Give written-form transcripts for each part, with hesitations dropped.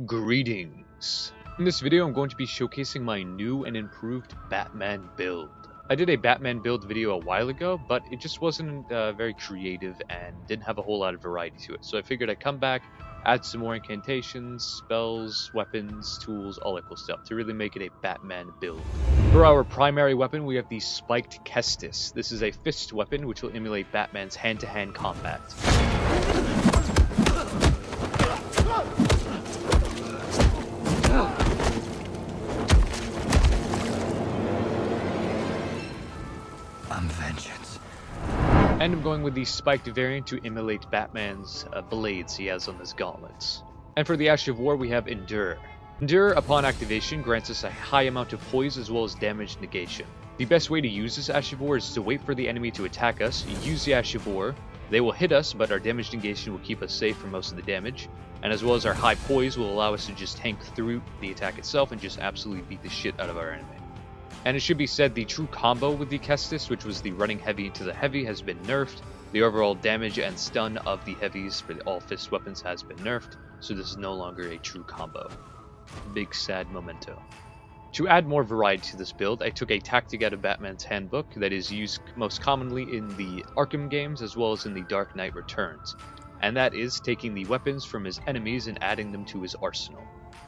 Greetings. In this video I'm going to be showcasing my new and improved Batman build. I did a Batman build video a while ago, but it just wasn't very creative and didn't have a whole lot of variety to it. So I figured I'd come back, add some more incantations, spells, weapons, tools, all that cool stuff to really make it a Batman build. For our primary weapon we have the Spiked Kestis. This is a fist weapon which will emulate Batman's hand-to-hand combat. Vengeance. And I'm going with the spiked variant to emulate Batman's blades he has on his gauntlets. And for the Ash of War we have Endure. Endure, upon activation, grants us a high amount of poise as well as damage negation. The best way to use this Ash of War is to wait for the enemy to attack us, use the Ash of War, they will hit us, but our damage negation will keep us safe from most of the damage, and as well as our high poise will allow us to just tank through the attack itself and just absolutely beat the shit out of our enemy. And it should be said the true combo with the Kestis, which was the running heavy into the heavy, has been nerfed. The overall damage and stun of the heavies for the all fist weapons has been nerfed, so this is no longer a true combo. Big sad memento. To add more variety to this build, I took a tactic out of Batman's handbook that is used most commonly in the Arkham games as well as in the Dark Knight Returns, and that is taking the weapons from his enemies and adding them to his arsenal,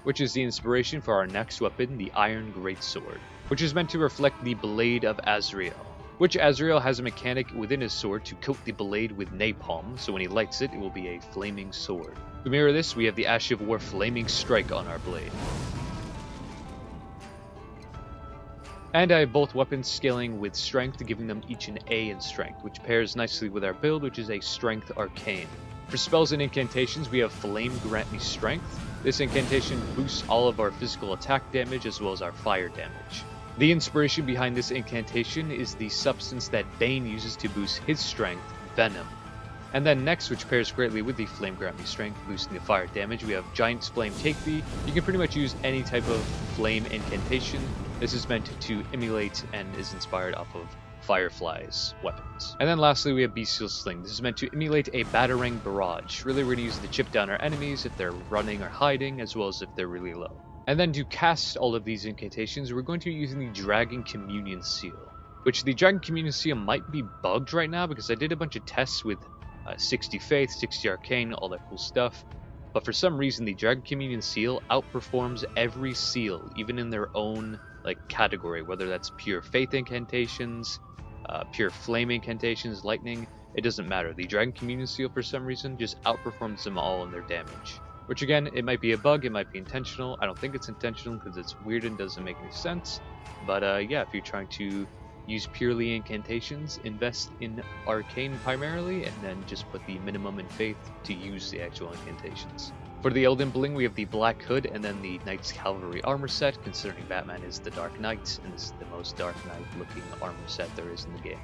which is the inspiration for our next weapon, the Iron Greatsword, which is meant to reflect the Blade of Azrael, which Azrael has a mechanic within his sword to coat the blade with napalm, so when he lights it, it will be a flaming sword. To mirror this, we have the Ash of War Flaming Strike on our blade. And I have both weapons scaling with strength, giving them each an A in strength, which pairs nicely with our build, which is a Strength Arcane. For spells and incantations, we have Flame Grant Me Strength. This incantation boosts all of our physical attack damage as well as our fire damage. The inspiration behind this incantation is the substance that Bane uses to boost his strength, Venom. And then next, which pairs greatly with the Flame Grant Me Strength, boosting the fire damage, we have Giant's Flame Take Me. You can pretty much use any type of flame incantation. This is meant to emulate and is inspired off of Firefly's weapons. And then lastly we have Bestial Sling. This is meant to emulate a Batarang Barrage. Really we're going to use it to chip down our enemies if they're running or hiding, as well as if they're really low. And then to cast all of these incantations, we're going to be using the Dragon Communion Seal, which the Dragon Communion Seal might be bugged right now because I did a bunch of tests with 60 Faith, 60 Arcane, all that cool stuff. But for some reason the Dragon Communion Seal outperforms every seal, even in their own category, whether that's pure Faith incantations, pure flame incantations, lightning, it doesn't matter. The Dragon Communion Seal for some reason just outperforms them all in their damage. Which again, it might be a bug, it might be intentional. I don't think it's intentional because it's weird and doesn't make any sense. But yeah, if you're trying to use purely incantations, invest in Arcane primarily, and then just put the minimum in Faith to use the actual incantations. For the Elden Bling, we have the Black Hood and then the Knight's Cavalry armor set, considering Batman is the Dark Knight, and this is the most Dark Knight looking armor set there is in the game.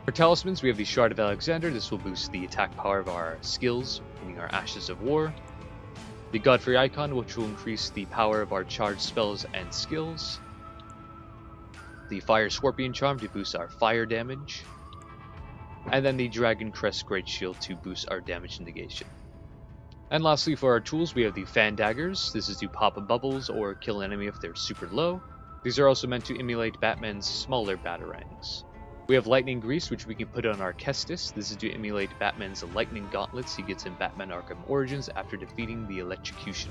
For talismans, we have the Shard of Alexander. This will boost the attack power of our skills, meaning our Ashes of War. The Godfrey Icon, which will increase the power of our charged spells and skills. The Fire Scorpion Charm to boost our fire damage. And then the Dragon Crest Great Shield to boost our damage negation. And lastly, for our tools, we have the Fan Daggers. This is to pop bubbles or kill an enemy if they're super low. These are also meant to emulate Batman's smaller Batarangs. We have Lightning Grease, which we can put on our Kestis. This is to emulate Batman's lightning gauntlets he gets in Batman Arkham Origins after defeating the Electrocutioner.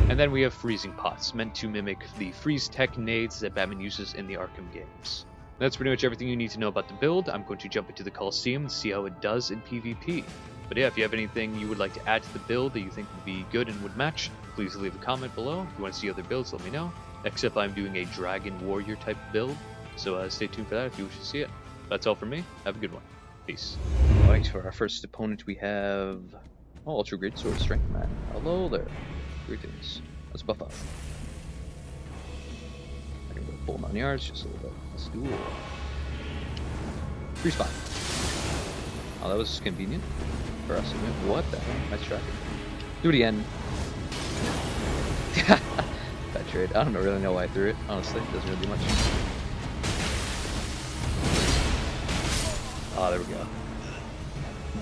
And then we have Freezing Pots, meant to mimic the freeze tech nades that Batman uses in the Arkham games. That's pretty much everything you need to know about the build. I'm going to jump into the Coliseum and see how it does in PvP. But yeah, if you have anything you would like to add to the build that you think would be good and would match, please leave a comment below. If you want to see other builds, let me know. Except I'm doing a Dragon Warrior type build, so stay tuned for that if you wish to see it. That's all from me. Have a good one. Peace. Alright, for our first opponent we have Ultra Greatsword Strength Man. Hello there. Greetings. Let's buff up. I can go full 9 yards, just a little bit. Let's do it. Free spot. Oh, that was convenient for us. What the hell? Nice try. Do it again. Bad trade. I don't really know why I threw it, honestly. It doesn't really do much. Ah, there we go.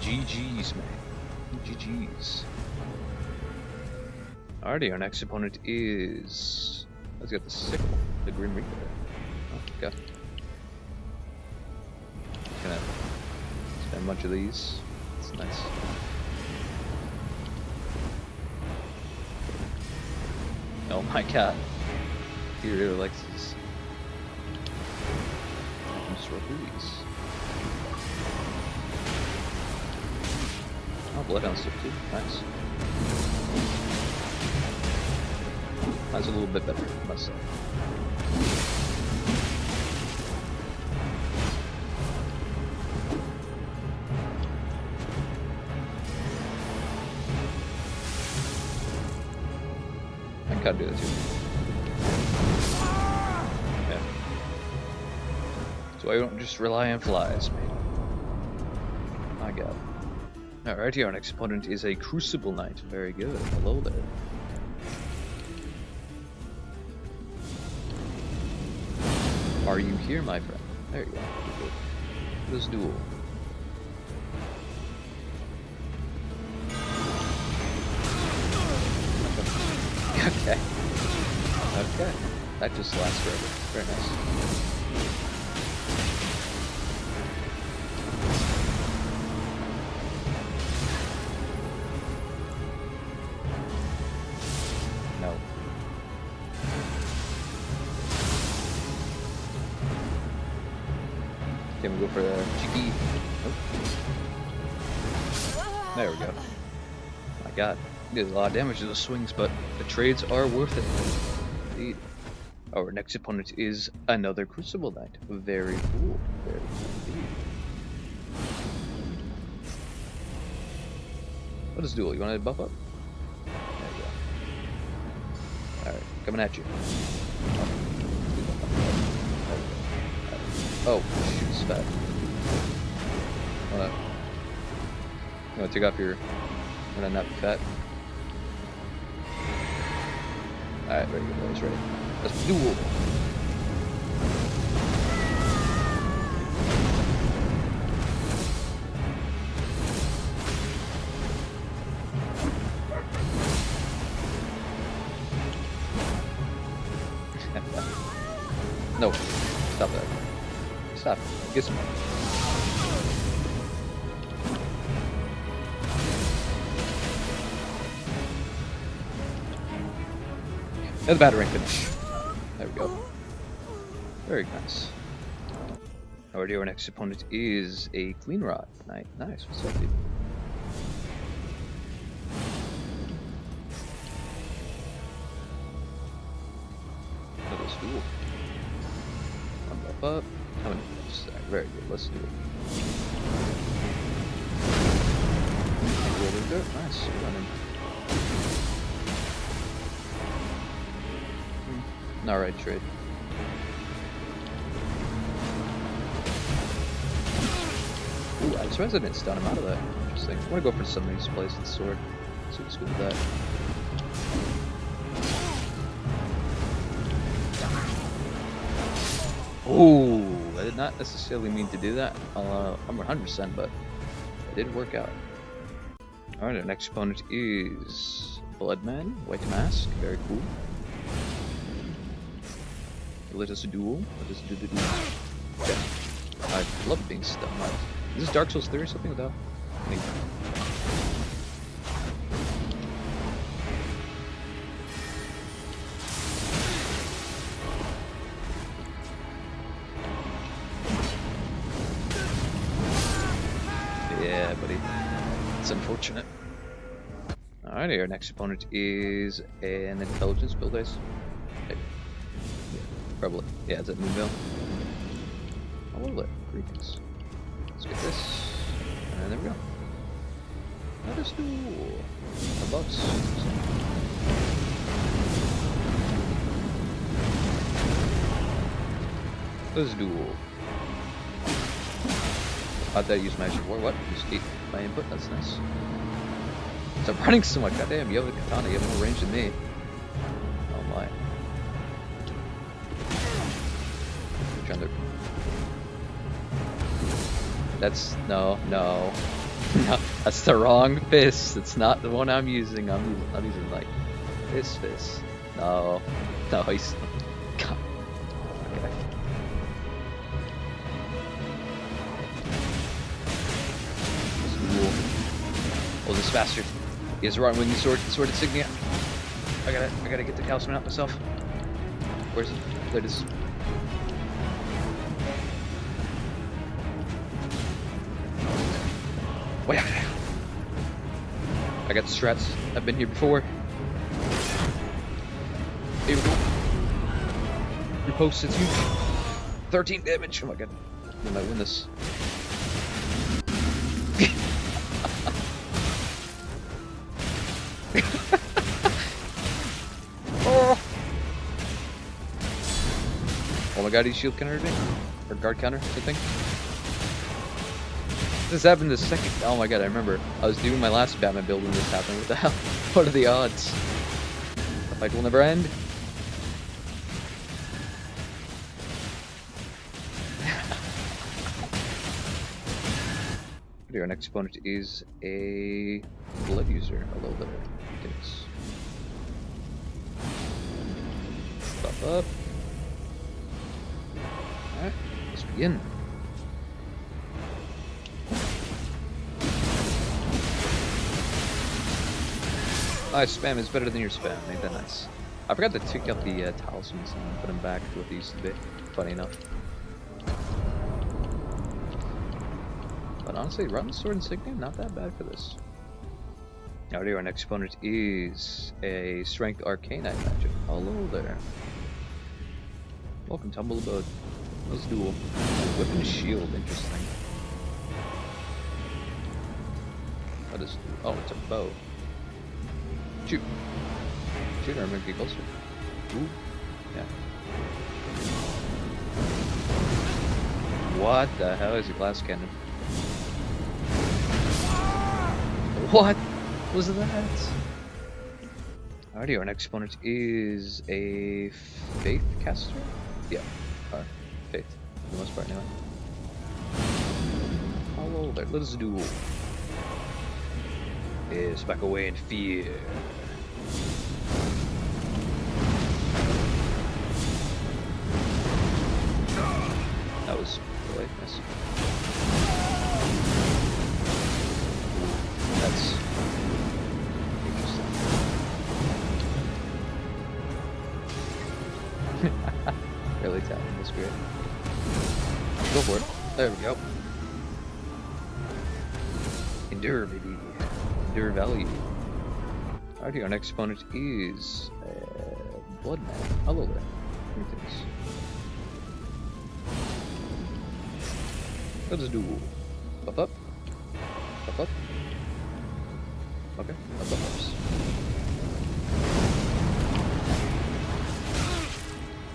GG's, man. GG's. Alrighty, our next opponent is... Let's get the sickle, the Grim Reaper. Oh, okay. Gonna spend a bunch of these. It's nice. Oh my god. He really likes these. I can just roll through these. Oh, Bloodhound stuff too. Nice. That's a little bit better, I must say. I can't do that too. Yeah. So I don't just rely on flies, mate. My god. Alright, our next opponent is a Crucible Knight. Very good. Hello there. Are you here, my friend? There you go. This duel. Okay. Okay. That just lasts forever. Very nice. No. Can we go for the cheeky? Nope. There we go. My god. Did a lot of damage to the swings, but the trades are worth it. Indeed. Our next opponent is another Crucible Knight. Very cool. Very cool indeed. What is duel? You want to buff up? There you go. Alright, coming at you. Oh, shoot, it's fat. You want to take off your... Wanna not be fat? Alright, very good, boys, ready. Let's duel! No, stop that. Stop. Get some more. And the battering finish. There we go. Very nice. Already our next opponent is a Clean Rod Knight. Nice. What's up, dude? Let us duel. One buff up. How many buffs? Very good. Let's do it. Really good. Nice. Running. Alright, trade. Ooh, Ice Resonance stun him out of that. Interesting. I want to go for some of these plays with the sword. See what's good with that. Ooh, I did not necessarily mean to do that. I'm 100%, but it did work out. Alright, our next opponent is Bloodman, White Mask. Very cool. Let us duel. Let us do the duel. Okay. I love being stunned. Is this Dark Souls 3 or something without? Yeah, buddy. It's unfortunate. Alrighty, our next opponent is an Intelligence build ace. Okay. Probably. Yeah, it's at Moonville. I love it. Greetings. Let's get this. And there we go. Let us do a box. Let's duel. How'd that use Magic War? What? Just keep my input? That's nice. So I'm running so much. Goddamn, you have a katana. You have more range than me. Oh my. no. No, that's the wrong fist. It's not the one I'm using. I'm using like this fist. No, he's. God. Okay. Oh, this bastard. He has a wrong winged sword insignia. I gotta get the talisman out myself. Where's it? There it is. Wait. I got the strats. I've been here before. Here we go. Your post, it's huge. 13 damage. Oh my god. I might win this. Oh my god, he shield countered me? Or guard counter, I think. This happened the second. Oh my god, I remember. I was doing my last Batman build when this happened. What the hell? What are the odds? The fight will never end. Our next opponent is a blood user. A little bit of things. Buff up. Alright, let's begin. My spam is better than your spam, ain't that nice? I forgot to pick up the talismans and put them back to what they used to be. Funny enough. But honestly, Rotten Sword Insignia, not that bad for this. Alrighty, our next opponent is a Strength Arcane, I imagine. Hello there. Welcome, Tumble Abode. Let's duel. Whip and shield, interesting. What is... Oh, it's a bow. Shoot. Shoot, or I'm gonna get closer. Ooh. Yeah. What the hell is a glass cannon? What was that? Alrighty, our next opponent is a Faith caster? Yeah, Faith, for the most part anyway. Hello there, let us duel. Is back away in fear. That was really nice. That's interesting. Really tapping, that's great. Go for it. There we go. Endure, baby. Endure value. Alrighty, our next opponent is Bloodman. Hello there. Greetings. Let's duel. Buff up. Buff up. Okay, buff up first.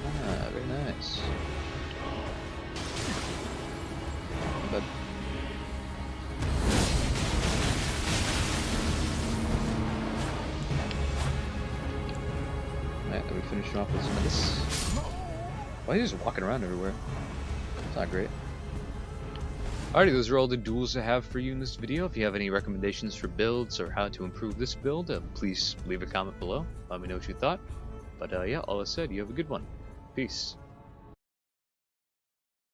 Ah, very nice. But alright, then we finish off with some of this. Why are you just walking around everywhere? It's not great. Alrighty, those are all the duels I have for you in this video. If you have any recommendations for builds or how to improve this build, please leave a comment below. Let me know what you thought. But yeah, all I said, you have a good one. Peace.